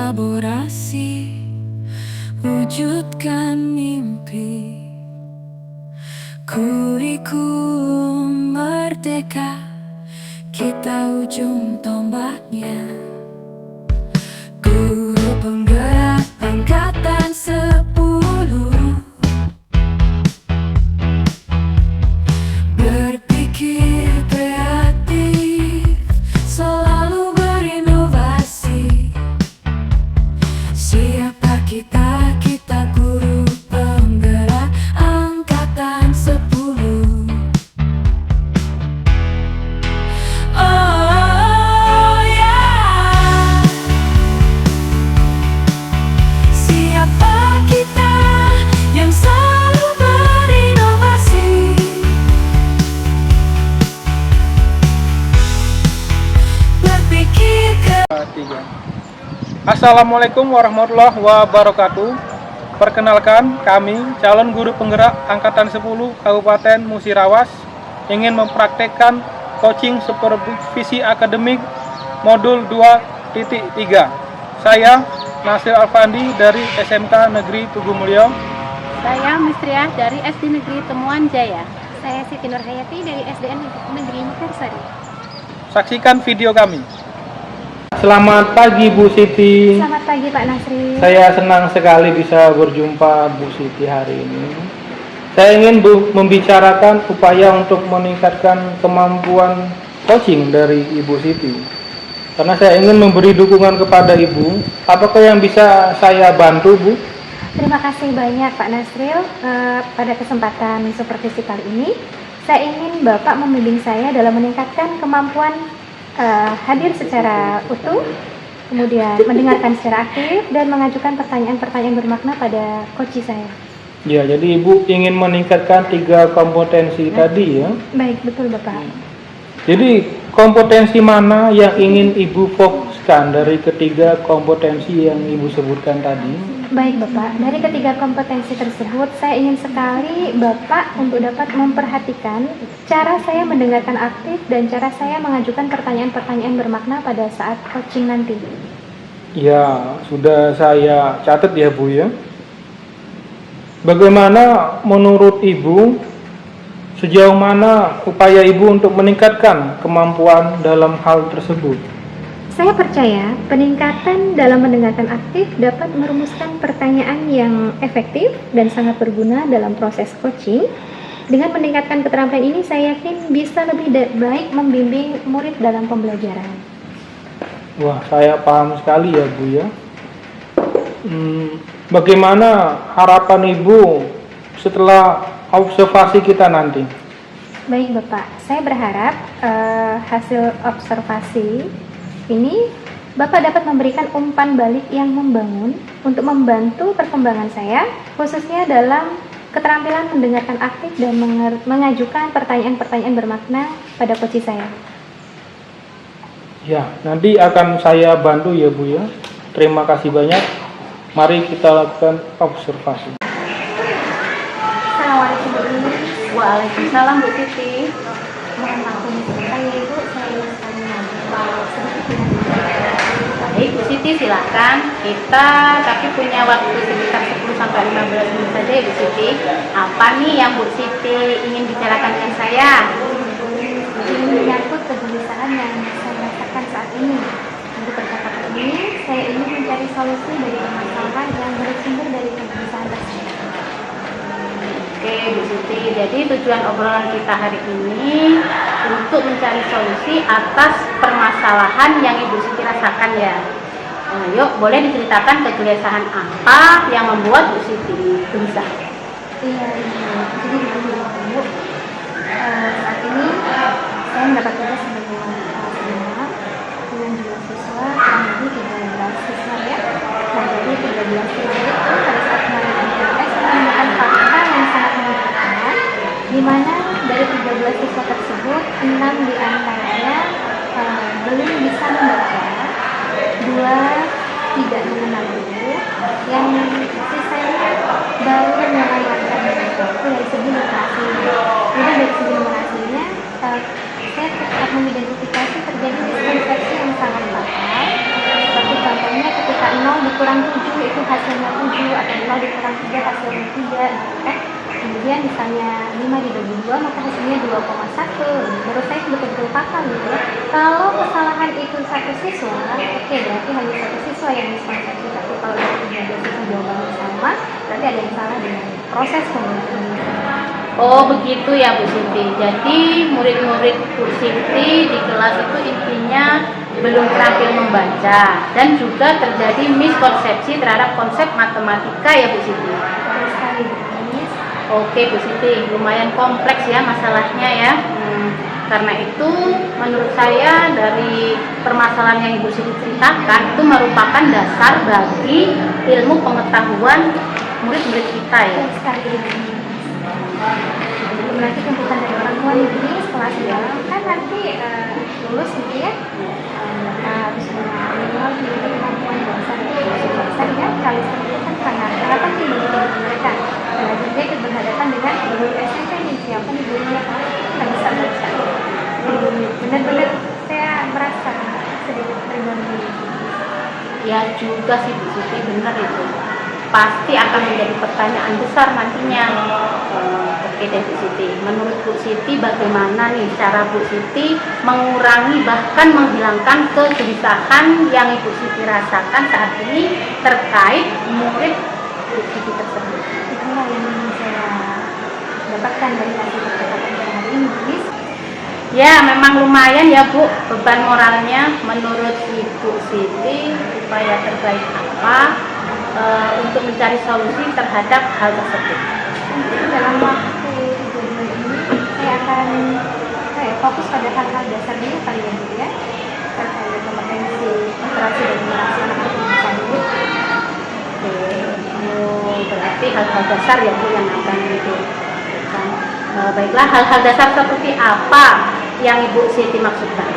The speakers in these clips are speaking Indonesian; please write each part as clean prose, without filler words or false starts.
kolaborasi, wujudkan mimpi. Kurikulum merdeka, kita ujung tombaknya. Guru penggerak angkatan 10, berpikir kreatif, selalu berinovasi. Siapa kita? Kita guru penggerak angkatan 10. Oh yeah. Siapa kita yang selalu berinovasi? Berpikir ke Assalamualaikum warahmatullahi wabarakatuh. Perkenalkan, kami calon guru penggerak angkatan 10 Kabupaten Musirawas ingin mempraktekkan coaching supervisi akademik modul 2.3. Saya Nasir Alfandi dari SMK Negeri Tugu Mulyo. Saya Mistriah dari SD Negeri Temuan Jaya. Saya Siti Nurhayati dari SDN Negeri Mekarsari. Saksikan video kami. Selamat pagi Bu Siti. Selamat pagi Pak Nasri. Saya senang sekali bisa berjumpa Bu Siti hari ini. Saya ingin membicarakan upaya untuk meningkatkan kemampuan coaching dari Ibu Siti. Karena saya ingin memberi dukungan kepada Ibu. Apakah yang bisa saya bantu, Bu? Terima kasih banyak Pak Nasril. Pada kesempatan supervisi kali ini, saya ingin Bapak membimbing saya dalam meningkatkan kemampuan hadir secara utuh, kemudian mendengarkan secara aktif, dan mengajukan pertanyaan-pertanyaan bermakna pada coach saya. Ya, jadi Ibu ingin meningkatkan 3 kompetensi tadi ya? Baik, betul Bapak. Jadi kompetensi mana yang ingin Ibu fokuskan dari ketiga kompetensi yang Ibu sebutkan tadi? Baik Bapak, dari ketiga kompetensi tersebut saya ingin sekali Bapak untuk dapat memperhatikan cara saya mendengarkan aktif dan cara saya mengajukan pertanyaan-pertanyaan bermakna pada saat coaching nanti. Ya, sudah saya catat ya Bu ya. Bagaimana menurut Ibu, sejauh mana upaya Ibu untuk meningkatkan kemampuan dalam hal tersebut? Saya percaya peningkatan dalam mendengarkan aktif dapat merumuskan pertanyaan yang efektif dan sangat berguna dalam proses coaching. Dengan meningkatkan keterampilan ini, saya yakin bisa lebih baik membimbing murid dalam pembelajaran. Wah, saya paham sekali ya Bu ya. Bagaimana harapan Ibu setelah observasi kita nanti? Baik Bapak, saya berharap hasil observasi ini Bapak dapat memberikan umpan balik yang membangun untuk membantu perkembangan saya, khususnya dalam keterampilan mendengarkan aktif dan mengajukan pertanyaan-pertanyaan bermakna pada coach saya. Ya, nanti akan saya bantu ya Bu ya. Terima kasih banyak. Mari kita lakukan observasi. Assalamualaikum Bu Ibu. Waalaikumsalam Bu Siti. Mohon maaf sebentar ya Ibu, saya akan mengambil sedikit. Baik Bu Siti, silakan. Kita tapi punya waktu sekitar 10 sampai 15 menit saja ya Bu Siti. Apa nih yang Bu Siti ingin bicarakan dengan saya? Ini menyangkut kegelisahan yang saya rasakan saat ini. Dari percakapan ini, saya ingin mencari solusi dari permasalahan yang bersumber dari kegelisahan tersebut. Oke Bu Siti, jadi tujuan obrolan kita hari ini untuk mencari solusi atas permasalahan yang Ibu Siti rasakan ya. Yuk, boleh diceritakan kegelisahan apa yang membuat Bu Siti gelisah? Iya, jadi Ibu, saat ini saya mendapat tugas sebagai senior dengan jumlah siswa kurang lebih 13 siswa ya. Nah, jadi 13 siswa itu pada saat kemarin MTS menemukan fakta yang sangat mengejutkan, di mana dari 13 siswa tersebut 6 diantaranya belum bisa membaca, 2 tidak mengenal guru, yang sisanya baru melewatkan itu dari segi literasi. Kemudian dari segi numerasinya, saya tetap mengidentifikasi terjadi diskonsepsi yang sangat fatal, seperti contohnya ketika 0 hasilnya 7 atau 0 dikurang 3 hasilnya 3 gitu kan. Kemudian misalnya 5 dibagi 2 maka hasilnya 2,1. Menurut saya itu betul-betul fatal gitu ya. Kalau kesalahan itu satu siswa, oke, berarti hanya satu siswa yang miskonsepsi. Tapi kalau dari 13 siswa jawabannya sama, berarti ada yang salah dengan proses pembelajaran. Oh begitu ya Bu Siti. Jadi murid-murid Bu Siti di kelas itu intinya belum terampil membaca dan juga terjadi miskonsepsi terhadap konsep matematika ya Bu Siti. Betul sekali, Miss. Oke Bu Siti, lumayan kompleks ya masalahnya ya. Karena itu menurut saya dari permasalahan yang Ibu Siti ceritakan itu merupakan dasar bagi ilmu pengetahuan murid-murid kita ya. Betul sekali, Miss. Berarti tuntutan dari orang tua nih setelah dia kan nanti lulus gitu ya, mereka harus minimal memiliki kemampuan bahasa ya. Kalau seperti itu kan sangat penting bagi mereka. Dan juga itu berhadapan dengan guru SMP nih, siapa nih gurunya kan bisa baca. Benar-benar saya merasa sedikit pribadi. Ya juga sih Bu Siti, benar itu. Pasti akan menjadi pertanyaan besar nantinya. Oke deh Bu Siti, menurut Bu Siti bagaimana nih cara Bu Siti mengurangi bahkan menghilangkan kegelisahan yang Ibu Siti rasakan saat ini terkait murid Bu Siti tersebut? Itulah yang saya dapatkan dari hasil percakapan pada hari ini, Miss. Ya memang lumayan ya Bu beban moralnya menurut Ibu Siti. Upaya terbaik apa untuk mencari solusi terhadap hal tersebut? Dalam waktu 3 bulan ini saya akan fokus pada hal-hal dasar dulu kali ya Bu ya, terkait kompetensi literasi dan numerasi anak-anak di desa ini. Berarti hal-hal dasar ya Bu yang akan dilakukan. Baiklah, hal-hal dasar seperti apa yang Ibu Siti maksudkan?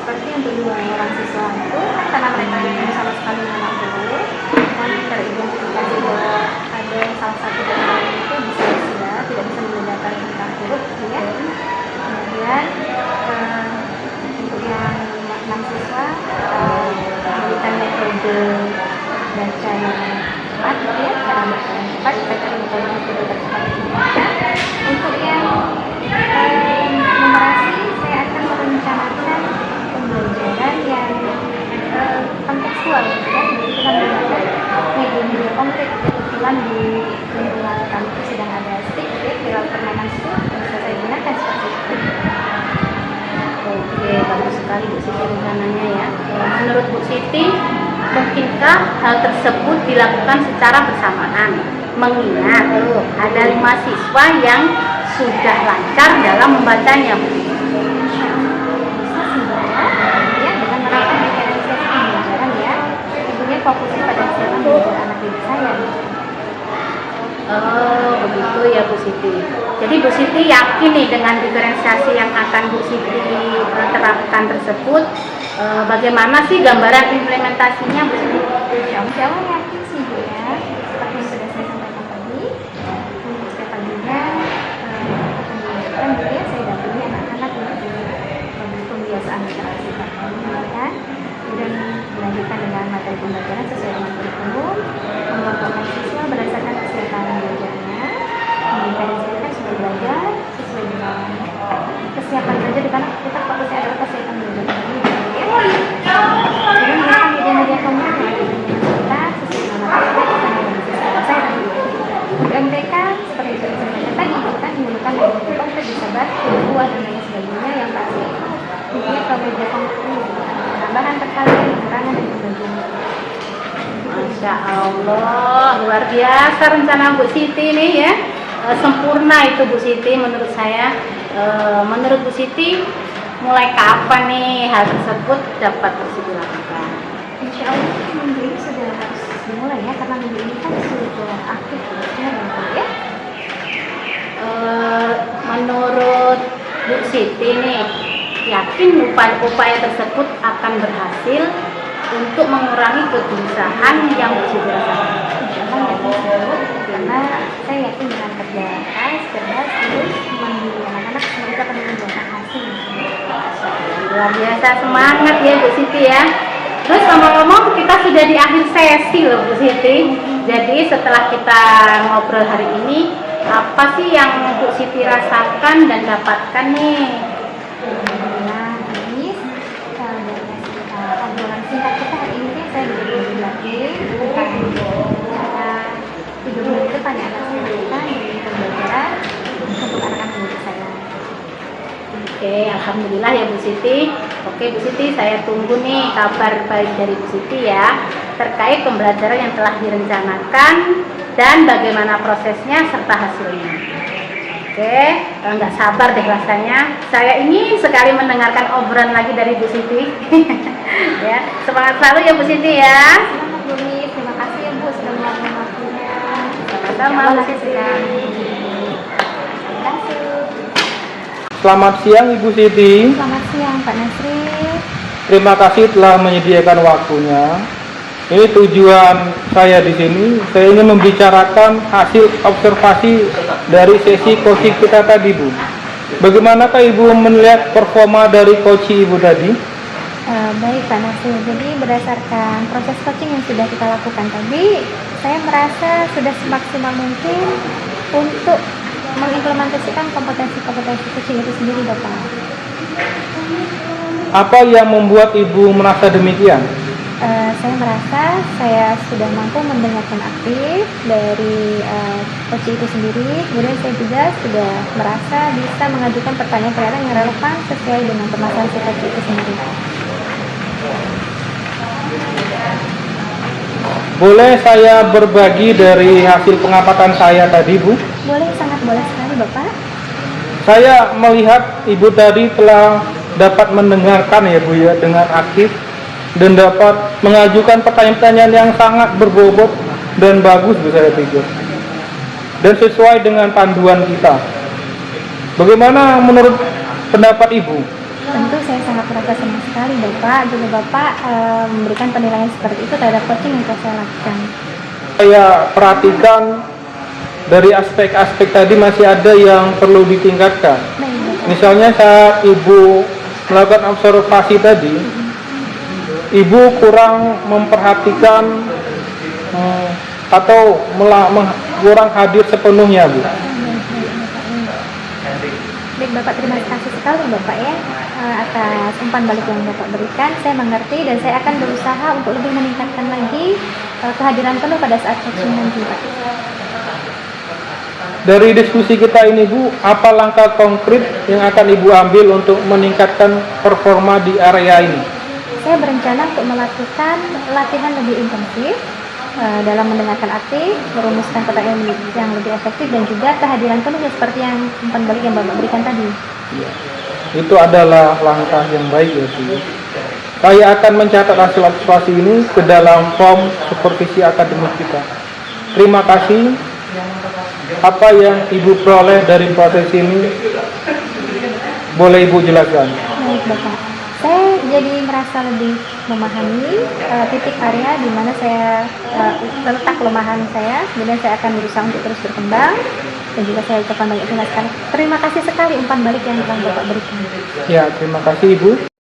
Seperti untuk 2 orang siswa itu kan karena mereka yang sama sekali memang boleh dan teridentifikasi bahwa ada salah satu dari mereka itu disleksia, tidak bisa membedakan tentang huruf gitu ya. Kemudian untuk yang 6 siswa memberikan metode baca yang cepat gitu ya, cara baca yang cepat, kita cari metode tercepat mereka. Untuk yang numerasi saya akan merencanakan pembelajaran yang kontekstual gitu ya. Jadi kita menggunakan media-media konkret. Kebetulan di lingkungan kampus sedang ada stick gitu ya, viral permainan itu bisa saya gunakan seperti itu. Oke, bagus sekali Bu Siti rencananya ya. Menurut Bu Siti, mungkinkah hal tersebut dilakukan secara bersamaan? Mengingat ada 5 siswa yang sudah lancar dalam membacanya Bu. Bisa sebenarnya ya dengan menerapkan diferensiasi pembelajaran ya. Tentunya fokusnya pada siapa belajar anak didik saya. Oh, begitu ya Bu Siti. Jadi Bu Siti yakin nih dengan diferensiasi yang akan Bu Siti terapkan tersebut. Bagaimana sih gambaran implementasinya Bu Siti? Insya Allah yakin sih Bu ya. Seperti yang sudah saya sampaikan tadi, untuk setiap paginya akan dilakukan gitu ya, saya dampingi anak-anak untuk pembiasaan literasi kan. Kemudian dilanjutkan dengan materi pembelajaran sesuai dengan kurikulum, mengelompokkan siswa berdasarkan kesiapan belajarnya, mendiferensiasikan siswa belajar sesuai dengan kesiapan belajar, karena kita fokusnya adalah kesiapan belajar tadi ya. Kemudian menggunakan media-media konkret yang ada di kita sesuai dengan materi kita dan siswa saya tadi. Untuk MTK seperti itu saya sampaikan tadi, kita menggunakan media konkret bisa batu, buah dan lain sebagainya yang pasti intinya kalau media konkret ini dibutuhkan penambahan perkalian, pengurangan dan pembagian. Masya Allah, luar biasa rencana Bu Siti nih ya. Sempurna itu Bu Siti menurut saya. Menurut Bu Siti, mulai kapan nih hal tersebut dapat terus dilakukan? Insya Allah minggu ini sudah harus dimulai ya, karena minggu ini kan sudah aktif ya. Menurut Bu Siti nih, yakin upaya tersebut akan berhasil untuk mengurangi kegelisahan yang Bu Siti rasakan? Insya Allah yakin sih, karena saya yakin dengan kerja keras, cerdas, terus mandiri anak-anak mereka akan membuahkan hasil. Luar biasa semangat ya Bu Siti ya. Terus ngomong-ngomong kita sudah di akhir sesi loh Bu Siti. Jadi setelah kita ngobrol hari ini, apa sih yang Bu Siti rasakan dan dapatkan nih? Nah, ini dari hasil obrolan singkat kita hari ini, saya berbagi lagi tentang cara hidup di depan ya anak kita di pembelajaran untuk anak-anak murid saya. Oke, alhamdulillah ya Bu Siti. Oke Bu Siti, saya tunggu nih kabar baik dari Bu Siti ya terkait pembelajaran yang telah direncanakan dan bagaimana prosesnya serta hasilnya. Oke, nggak sabar deh rasanya. Saya ingin sekali mendengarkan obrolan lagi dari Bu Siti. Ya, semangat selalu ya Bu Siti ya. Selamat Bu Nis, terima kasih ya Bu sudah meluangkan waktunya. Sama-sama Bu Siti. Terima kasih. Selamat siang Ibu Siti. Selamat siang Pak Nasri. Terima kasih telah menyediakan waktunya. Ini tujuan saya di sini. Saya ingin membicarakan hasil observasi dari sesi coaching kita tadi, Bu. Bagaimanakah Ibu melihat performa dari coaching Ibu tadi? Baik Pak Nasri, jadi berdasarkan proses coaching yang sudah kita lakukan tadi, saya merasa sudah semaksimal mungkin untuk mengimplementasikan kompetensi-kompetensi coaching itu sendiri Bapak. Apa yang membuat Ibu merasa demikian? Saya merasa saya sudah mampu mendengarkan aktif dari coaching itu sendiri. Kemudian saya juga sudah merasa bisa mengajukan pertanyaan-pertanyaan yang relevan sesuai dengan permasalahan si coaching itu sendiri. Boleh saya berbagi dari hasil pengamatan saya tadi, Bu? Boleh, sangat boleh sekali Bapak. Saya melihat Ibu tadi telah dapat mendengarkan ya Bu ya dengan aktif dan dapat mengajukan pertanyaan-pertanyaan yang sangat berbobot dan bagus Bu saya pikir. Dan sesuai dengan panduan kita. Bagaimana menurut pendapat Ibu? Tentu saya sangat merasa senang sekali Bapak, juga Bapak memberikan penilaian seperti itu terhadap coaching yang telah saya lakukan. Saya perhatikan dari aspek-aspek tadi masih ada yang perlu ditingkatkan. Baik Bapak. Misalnya saat Ibu melakukan observasi tadi, Ibu kurang memperhatikan atau kurang hadir sepenuhnya, Bu. Baik Bapak, terima kasih sekali Bapak ya atas umpan balik yang Bapak berikan. Saya mengerti dan saya akan berusaha untuk lebih meningkatkan lagi kehadiran penuh pada saat coaching nanti Pak. Dari diskusi kita ini Bu, apa langkah konkret yang akan Ibu ambil untuk meningkatkan performa di area ini? Saya berencana untuk melakukan latihan lebih intensif dalam mendengarkan aktif, merumuskan pertanyaan yang lebih efektif dan juga kehadiran penuh seperti yang umpan balik yang Bapak berikan tadi. Ya. Itu adalah langkah yang baik ya Bu. Saya akan mencatat hasil observasi ini ke dalam form supervisi akademik kita. Terima kasih. Apa yang Ibu peroleh dari proses ini boleh Ibu jelaskan? Baik Bapak, saya jadi merasa lebih memahami titik area di mana saya letak kelemahan saya. Kemudian saya akan berusaha untuk terus berkembang dan juga saya ucapkan banyak terima kasih sekali umpan balik yang telah Bapak berikan. Ya, terima kasih Ibu.